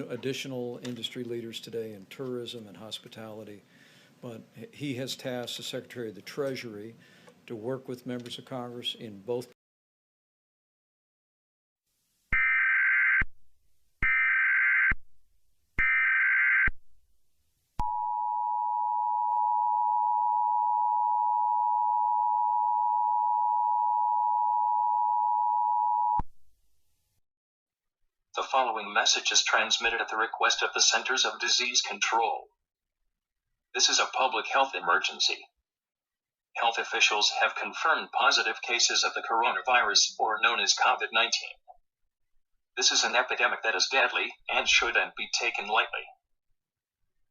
additional industry leaders today in tourism and hospitality, but he has tasked the Secretary of the Treasury to work with members of Congress in both. The following message is transmitted at the request of the Centers of Disease Control. This is a public health emergency. Health officials have confirmed positive cases of the coronavirus, or known as COVID-19. This is an epidemic that is deadly and shouldn't be taken lightly.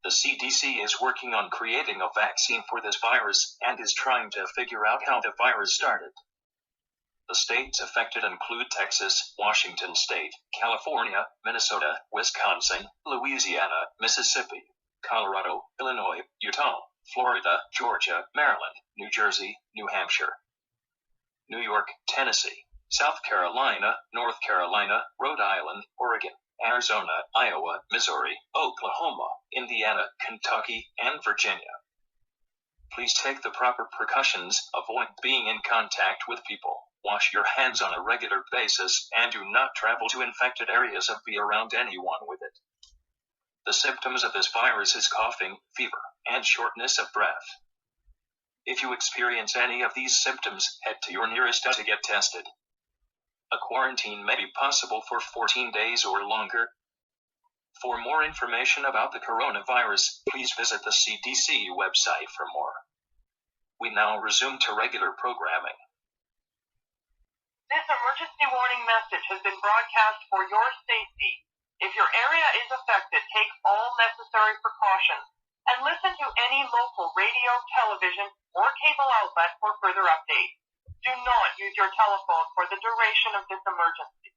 The CDC is working on creating a vaccine for this virus and is trying to figure out how the virus started. The states affected include Texas, Washington State, California, Minnesota, Wisconsin, Louisiana, Mississippi, Colorado, Illinois, Utah, Florida, Georgia, Maryland, New Jersey, New Hampshire, New York, Tennessee, South Carolina, North Carolina, Rhode Island, Oregon, Arizona, Iowa, Missouri, Oklahoma, Indiana, Kentucky, and Virginia. Please take the proper precautions, avoid being in contact with people. Wash your hands on a regular basis, and do not travel to infected areas or be around anyone with it. The symptoms of this virus is coughing, fever, and shortness of breath. If you experience any of these symptoms, head to your nearest to get tested. A quarantine may be possible for 14 days or longer. For more information about the coronavirus, please visit the CDC website for more. We now resume to regular programming. This emergency warning message has been broadcast for your safety. If your area is affected, take all necessary precautions and listen to any local radio, television, or cable outlet for further updates. Do not use your telephone for the duration of this emergency.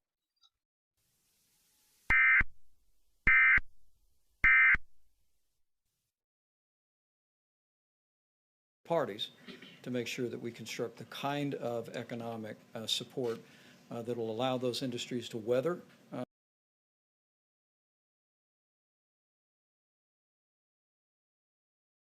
Parties to make sure that we construct the kind of economic support that will allow those industries to weather